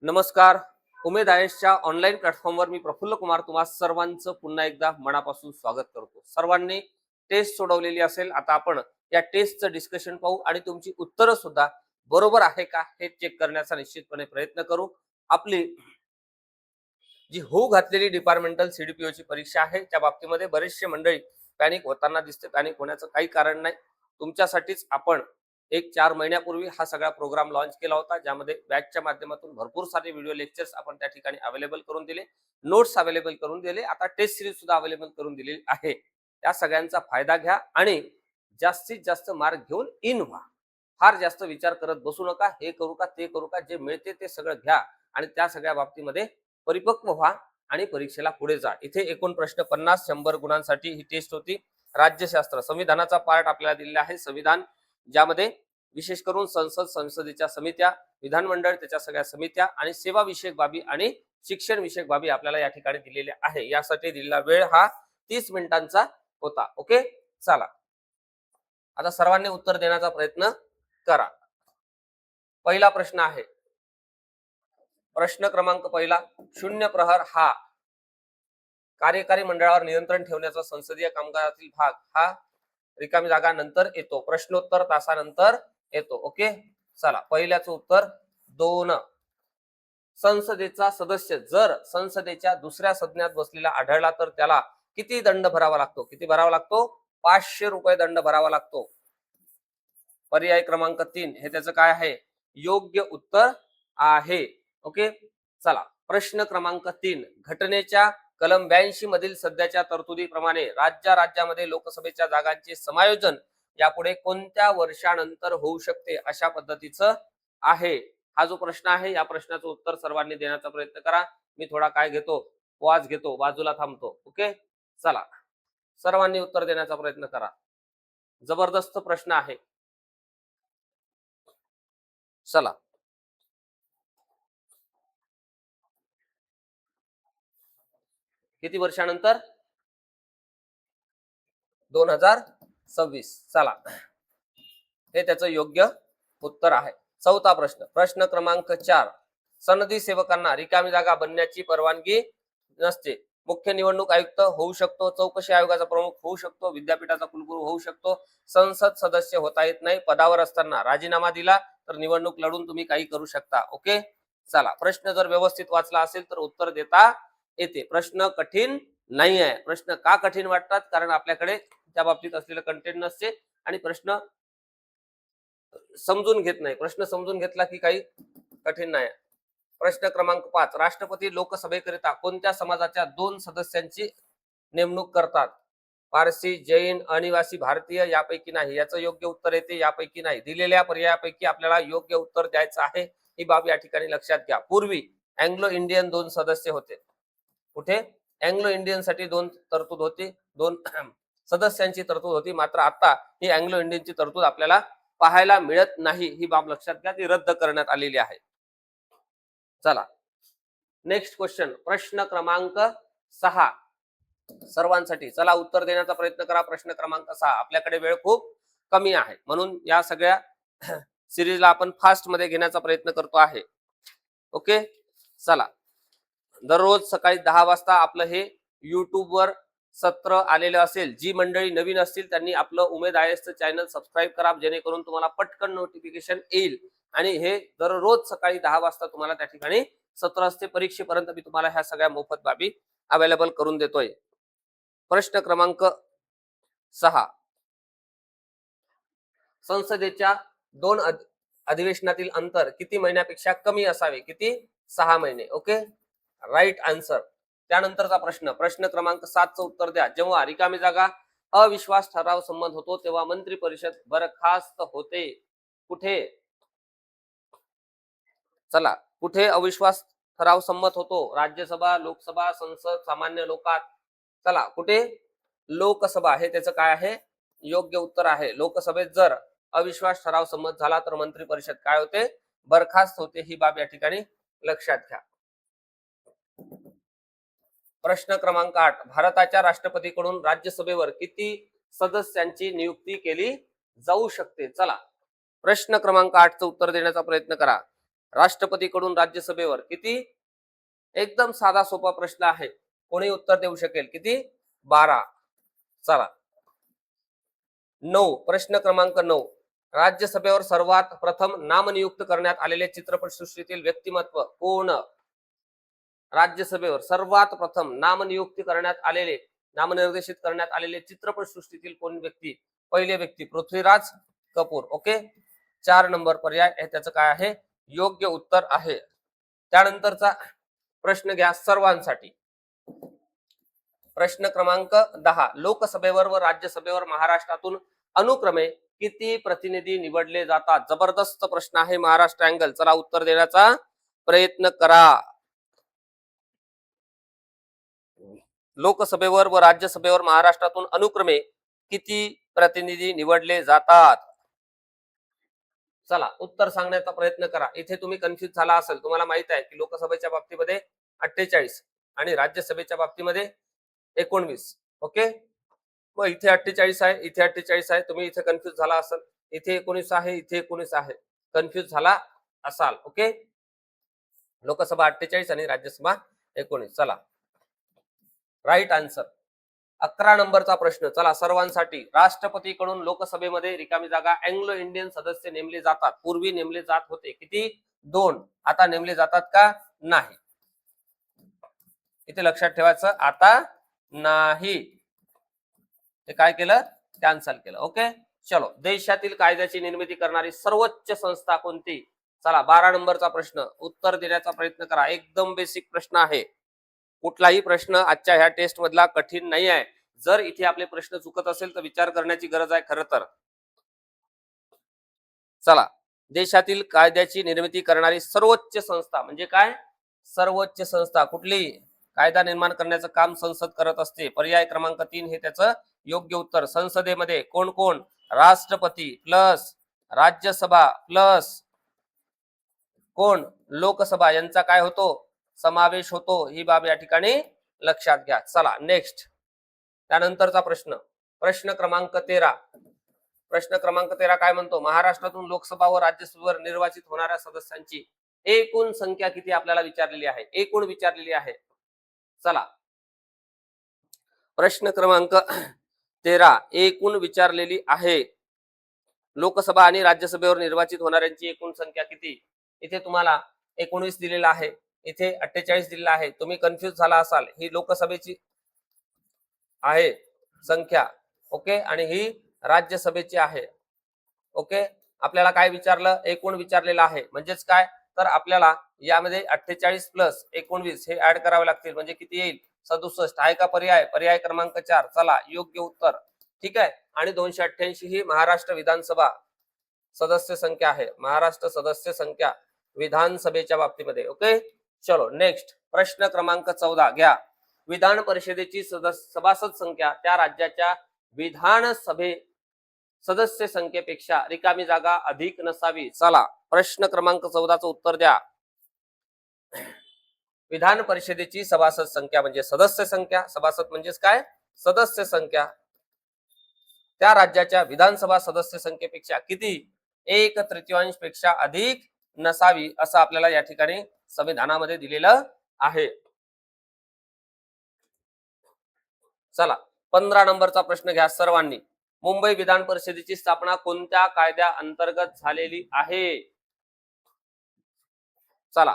नमस्कार. उमेद आयएसच्या ऑनलाईन प्लॅटफॉर्मवर मी प्रफुल्ल कुमार तुम्हा सर्वांचं पुन्हा एकदा मनापासून स्वागत करतो. सर्वांनी टेस्ट सोडवलेली असेल. आता आपण या टेस्टचं डिस्कशन पाहू आणि तुमची उत्तरं सुद्धा बरोबर आहे का हे चेक करण्याचा निश्चितपणे प्रयत्न करू. आपली जी होऊ घातलेली डिपार्टमेंटल सीडीपीओची परीक्षा आहे त्या बाबतीमध्ये बरेचसे मंडळी पॅनिक होताना दिसते. पॅनिक होण्याचं काही कारण नाही. तुमच्यासाठीच आपण एक 4 महिन्यापूर्वी हा सगळा प्रोग्राम लॉन्च केला होता, ज्यामध्ये बॅचच्या माध्यमातून भरपूर सारे व्हिडिओ लेक्चर्स आपण त्या ठिकाणी अवेलेबल करून दिले, नोट्स अवेलेबल करून दिले, आता टेस्ट सिरीज सुद्धा अवेलेबल करून दिलेली आहे. त्या सगळ्यांचा फायदा घ्या आणि जास्तीत जास्त मार्क घेऊन इन व्हा. फार जास्त विचार करत बसू नका, हे करू का ते करू का, जे मिळते ते सगळं घ्या आणि त्या सगळ्या बाबतीमध्ये परिपक्व व्हा आणि परीक्षेला पुढे जा. इथे एकूण प्रश्न 50-100 गुणांसाठी ही टेस्ट होती. राज्यशास्त्र, संविधानाचा पार्ट आपल्याला दिलेला आहे. संविधान, ज्यामध्ये विशेष करून संसद, संसदेच्या समित्या, विधानमंडळ त्याच्या सगळ्या समित्या आणि सेवा विषयक बाबी आणि शिक्षण विषयक बाबी आपल्याला या ठिकाणी दिलेल्या आहे. यासाठी दिलेला वेळ हा 30 मिनिटांचा होता. ओके, चला आता सर्वांनी उत्तर देण्याचा प्रयत्न करा. पहिला प्रश्न आहे, प्रश्न क्रमांक पहिला. शून्य प्रहर हा कार्यकारी मंडळावर नियंत्रण ठेवण्याचा संसदीय कामकाजातील भाग हा रिकामी जागा नंतर येतो, प्रश्नोत्तर तासानंतर येतो. ओके, चला पहिल्याचं उत्तर 2. संसदेचा सदस्य जर संसदेच्या दुसऱ्या सदनात बसलेला आढळला तर त्याला किती दंड भरावा लागतो? किती भरावा लागतो? 500 रुपये दंड भरावा लागतो. पर्याय क्रमांक 3 हे त्याचं काय आहे? योग्य उत्तर आहे. ओके, चला प्रश्न क्रमांक 3. घटनेच्या कलम 82 मधील सध्याच्या तरतुदीप्रमाणे राज्यामध्ये लोकसभेच्या जागांचे समायोजन यापुढे कोणत्या वर्षानंतर होऊ शकते अशा पद्धतीचं आहे? हा जो प्रश्न आहे या प्रश्नाचं उत्तर सर्वांनी देण्याचा प्रयत्न करा. मी थोडा काय घेतो, पॉज घेतो, बाजूला थांबतो. ओके, चला सर्वांनी उत्तर देण्याचा प्रयत्न करा. जबरदस्त प्रश्न आहे. चला किती वर्षानंतर? 2026. चला हे त्याचं योग्य उत्तर आहे. चौथा प्रश्न, प्रश्न क्रमांक 4. सनदी सेवकांना रिकामी जागा बनण्याची परवानगी नसते. मुख्य निवडणूक आयुक्त होऊ शकतो, चौकशी आयोगाचा प्रमुख होऊ शकतो, विद्यापीठाचा कुलगुरू होऊ शकतो, संसद सदस्य होता येत नाही, पदावर असताना राजीनामा दिला तर निवडणूक लढून तुम्ही काही करू शकता. ओके, चला प्रश्न जर व्यवस्थित वाचला असेल तर उत्तर देता येते. प्रश्न कठीण नाही आहे. प्रश्न का कठीण वाटतात? कारण आपल्याकडे त्या बाबतीत असलेलं कंटेंट नसते आणि प्रश्न समजून घेत नाही. प्रश्न समजून घेतला की काही कठीण नाही. प्रश्न क्रमांक 5. राष्ट्रपती लोकसभेकरिता कोणत्या समाजाच्या 2 सदस्यांची नेमणूक करतात? पारसी, जैन, अनिवासी, भारतीय यापैकी नाही. याचं योग्य उत्तर येते यापैकी नाही. दिलेल्या पर्यायापैकी आपल्याला योग्य उत्तर द्यायचं आहे. ही बाब या ठिकाणी लक्षात घ्या. पूर्वी अँग्लो इंडियन 2 सदस्य होते. कुठे? अँग्लो इंडियन साठी 2 तरतूद होती, 2 सदस्यांची तरतूद होती. मात्र आता ही अँग्लो इंडियनची तरतूद आपल्याला पाहायला मिळत नाही. ही बाब लक्षात घ्या, ती रद्द करण्यात आलेली आहे. चला नेक्स्ट क्वेश्चन, प्रश्न क्रमांक 6 सर्वांसाठी. चला उत्तर देण्याचा प्रयत्न करा. प्रश्न क्रमांक 6. आपल्याकडे वेळ खूप कमी आहे म्हणून या सगळ्या सिरीजला आपण फास्ट मध्ये घेण्याचा प्रयत्न करतो आहे. ओके, चला दररोज सकाळी 10 वाजता आपलं हे युट्यूबवर सत्र आलेलं असेल. जी मंडळी नवीन असतील त्यांनी आपलं उमेद आयएसचं चॅनल सबस्क्राईब करा, जेणेकरून तुम्हाला पटकन नोटिफिकेशन येईल. आणि हे दररोज सकाळी 10 वाजता तुम्हाला त्या ठिकाणी सत्र असते. परीक्षेपर्यंत मी तुम्हाला ह्या सगळ्या मोफत बाबी अवेलेबल करून देतोय. प्रश्न क्रमांक 6. संसदेच्या 2 अधिवेशनातील अंतर किती महिन्यापेक्षा कमी असावे? किती? 6 महिने. Okay, right answer. त्यानंतरचा प्रश्न, प्रश्न क्रमांक 7चं उत्तर द्या. जेव्हा रिकामी जागा अविश्वास ठराव संमत होतो तेव्हा मंत्री परिषद बरखास्त होते. कुठे? चला कुठे अविश्वास ठराव संमत होतो? राज्यसभा, लोकसभा, संसद, सामान्य लोकात. चला कुठे? लोकसभा हे त्याचं काय आहे? योग्य उत्तर आहे. लोकसभेत जर अविश्वास ठराव संमत झाला तर मंत्री परिषद काय होते? बरखास्त होते. ही बाब या ठिकाणी लक्षात घ्या. प्रश्न क्रमांक 8. भारताच्या राष्ट्रपतीकडून राज्यसभेवर किती सदस्यांची नियुक्ती केली जाऊ शकते? चला प्रश्न क्रमांक 8चं उत्तर देण्याचा प्रयत्न करा. राष्ट्रपतीकडून राज्यसभेवर किती? एकदम साधा सोपा प्रश्न आहे, कोणी उत्तर देऊ शकेल. किती? 12. चला 9, प्रश्न क्रमांक 9. राज्यसभेवर सर्वात प्रथम नामनियुक्त करण्यात आलेले चित्रपटसृष्टीतील व्यक्तिमत्व कोण? राज्यसभेवर सर्वात प्रथम नामनियुक्ती करण्यात आलेले, नामनिर्देशित करण्यात आलेले चित्रपटसृष्टीतील कोण व्यक्ती? पहिले व्यक्ती पृथ्वीराज कपूर. ओके, 4 नंबर पर्याय हे त्याचं काय आहे? योग्य उत्तर आहे. त्यानंतरचा प्रश्न घ्या सर्वांसाठी. प्रश्न क्रमांक 10. लोकसभेवर व राज्यसभेवर महाराष्ट्रातून अनुक्रमे किती प्रतिनिधी निवडले जातात? जबरदस्त प्रश्न आहे, महाराष्ट्र अँगल. चला उत्तर देण्याचा प्रयत्न करा. लोकसभेवर व राज्यसभेवर महाराष्ट्रातून अनुक्रमे किती प्रतिनिधी निवडले जातात? चला उत्तर सांगण्याचा प्रयत्न करा. इथे तुम्ही कन्फ्युज झाला असेल. तुम्हाला माहित आहे की लोकसभेच्या बाबतीमध्ये 48 आणि राज्यसभेच्या बाबतीमध्ये 19. ओके, मग इथे 48 आहे, इथे 48 आहे. तुम्ही इथे कन्फ्युज झाला असेल. इथे 19 आहे, इथे 19 आहे. कन्फ्युज झाला असाल. ओके, लोकसभा 48 आणि राज्यसभा 19. चला राईट आन्सर. 11 नंबरचा प्रश्न. चला सर्वांसाठी. राष्ट्रपतीकडून लोकसभेमध्ये रिकामी जागा अँग्लो इंडियन सदस्य नेमले जातात. पूर्वी नेमले जात होते. किती? 2. आता नेमले जातात का? नाही. इथे लक्षात ठेवायचं, आता नाही. ते काय केलं? कॅन्सल केलं. ओके, चलो. देशातील कायद्याची निर्मिती करणारी सर्वोच्च संस्था कोणती? चला 12 नंबरचा प्रश्न. उत्तर देण्याचा प्रयत्न करा. एकदम बेसिक प्रश्न आहे. कुठलाही प्रश्न आजच्या ह्या टेस्ट मधला कठीण नाही आहे. जर इथे आपले प्रश्न चुकत असेल तर विचार करण्याची गरज आहे खरं तर. चला, देशातील कायद्याची निर्मिती करणारी सर्वोच्च संस्था म्हणजे काय? सर्वोच्च संस्था कुठली? कायदा निर्माण करण्याचं काम संसद करत असते. पर्याय क्रमांक 3 हे त्याचं योग्य उत्तर. संसदेमध्ये कोण कोण? राष्ट्रपती प्लस राज्यसभा प्लस कोण? लोकसभा यांचा काय होतो? समावेश होतो. ही बाब या ठिकाणी लक्षात घ्या. चला नेक्स्ट. त्यानंतरचा प्रश्न. प्रश्न क्रमांक 13. प्रश्न क्रमांक 13 काय म्हणतो? महाराष्ट्रातून लोकसभा व राज्यसभेवर निर्वाचित होणाऱ्या सदस्यांची एकूण संख्या किती आपल्याला विचारलेली आहे? एकूण विचारलेली आहे. चला प्रश्न क्रमांक 13 एकूण विचारलेली आहे. लोकसभा आणि राज्यसभेवर निर्वाचित होणाऱ्यांची एकूण संख्या किती? इथे तुम्हाला 19 दिलेला आहे, इथे 48 दिलेला आहे. तुम्ही कन्फ्युज झाला असाल. ही लोकसभेची आहे संख्या. ओके, आणि ही राज्यसभेची आहे. ओके, आपल्याला काय विचारलं? एकूण विचारलेलं आहे. म्हणजेच काय तर आपल्याला यामध्ये 48 प्लस 19 हे ऍड करावे लागतील. म्हणजे किती येईल? 67. आहे का पर्याय? पर्याय क्रमांक 4. चला योग्य उत्तर. ठीक आहे. आणि 288 ही महाराष्ट्र विधानसभा सदस्य संख्या आहे. महाराष्ट्र सदस्य संख्या विधानसभेच्या बाबतीमध्ये. ओके, चलो नेक्स्ट. प्रश्न क्रमांक 14 घ्या. विधान परिषदेची सभासद संख्या त्या राज्याच्या विधानसभे सदस्य संख्येपेक्षा रिकामी जागा अधिक नसावी. चला प्रश्न क्रमांक 14चं उत्तर द्या. विधान परिषदेची सभासद संख्या म्हणजे सदस्य संख्या. सभासद म्हणजेच काय? सदस्य संख्या. त्या राज्याच्या विधानसभा सदस्य संख्येपेक्षा किती? 1/3 पेक्षा अधिक नसावी असं आपल्याला या ठिकाणी संविधानामध्ये दिलेलं आहे. चला 15 नंबरचा प्रश्न घ्या सर्वांनी. मुंबई विधान परिषदेची स्थापना कोणत्या कायद्या अंतर्गत झालेली आहे? चला,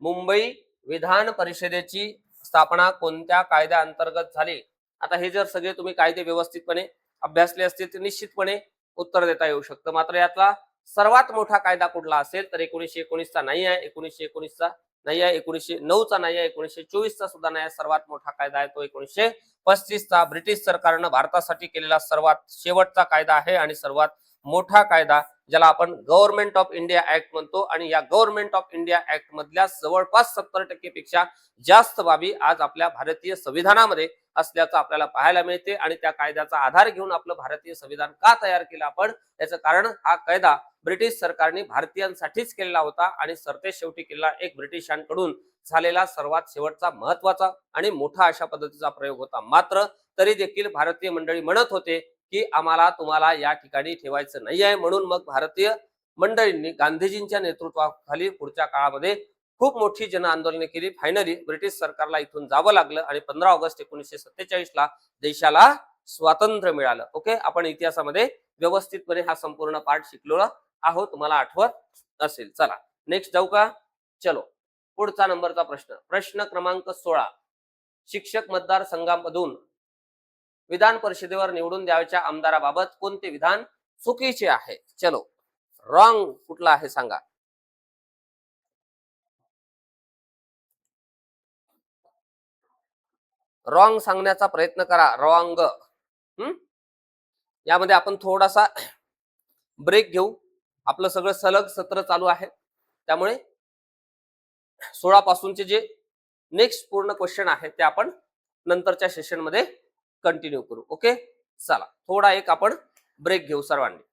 मुंबई विधान परिषदेची स्थापना कोणत्या कायद्या अंतर्गत झाली? आता हे जर सगळे तुम्ही कायदे व्यवस्थितपणे अभ्यासले असतील तर निश्चितपणे उत्तर देता येऊ शकतं. मात्र यातला सर्वात मोठा कायदा कुठला असेल तर 1919 चा नाही आहे, 1919 चा नाही आहे, 1909 चा नाही आहे, 1924 चा सुद्धा नाही आहे. सर्वात मोठा कायदा आहे तो 1935 चा ब्रिटिश सरकारनं भारतासाठी केलेला सर्वात शेवटचा कायदा आहे आणि सर्वात मोठा कायदा, ज्याला आपण गव्हर्नमेंट ऑफ इंडिया ऍक्ट म्हणतो. आणि या गव्हर्नमेंट ऑफ इंडिया ऍक्ट मधल्या जवळपास 70% पेक्षा जास्त बाबी आज आपल्या भारतीय संविधानामध्ये असल्याचं आपल्याला पाहायला मिळते. आणि त्या कायद्याचा आधार घेऊन आपलं भारतीय संविधान का तयार केलं आपण? याचं कारण हा कायदा ब्रिटिश सरकारने भारतीयांसाठीच केलेला होता आणि सरतेशेवटी केलेला एक ब्रिटिशांकडून झालेला सर्वात शेवटचा महत्वाचा आणि मोठा अशा पद्धतीचा प्रयोग होता. मात्र तरी देखील भारतीय मंडळी म्हणत होते की आम्हाला तुम्हाला या ठिकाणी ठेवायचं नाही आहे. म्हणून मग भारतीय मंडळींनी गांधीजींच्या नेतृत्वाखाली पुढच्या काळामध्ये खूप मोठी जन आंदोलने केली. फायनली ब्रिटिश सरकारला इथून जावं लागलं आणि 15 ऑगस्ट 1947 ला देशाला स्वातंत्र्य मिळालं. ओके, आपण इतिहासामध्ये व्यवस्थितपणे हा संपूर्ण पाठ शिकलो आहोत, तुम्हाला आठवत असेल. चला नेक्स्ट जाऊ का? चलो पुढचा नंबरचा प्रश्न, प्रश्न क्रमांक 16. शिक्षक मतदारसंघामधून विधान परिषदेवर निवडून द्यावयाच्या आमदाराबाबत कोणते विधान चुकीचे आहे? चलो रॉंग कुठला आहे सांगा. रॉंग सांगण्याचा प्रयत्न करा. रॉंग. यामध्ये आपण थोडासा ब्रेक घेऊ. आपलं सगळं सलग सत्र चालू आहे, त्यामुळे 16 पासूनचे जे नेक्स्ट पूर्ण क्वेश्चन आहे ते आपण नंतरच्या सेशन मध्ये कंटिन्यू करू. ओके, चला थोडा एक आपण ब्रेक घेऊ सर्वांनी.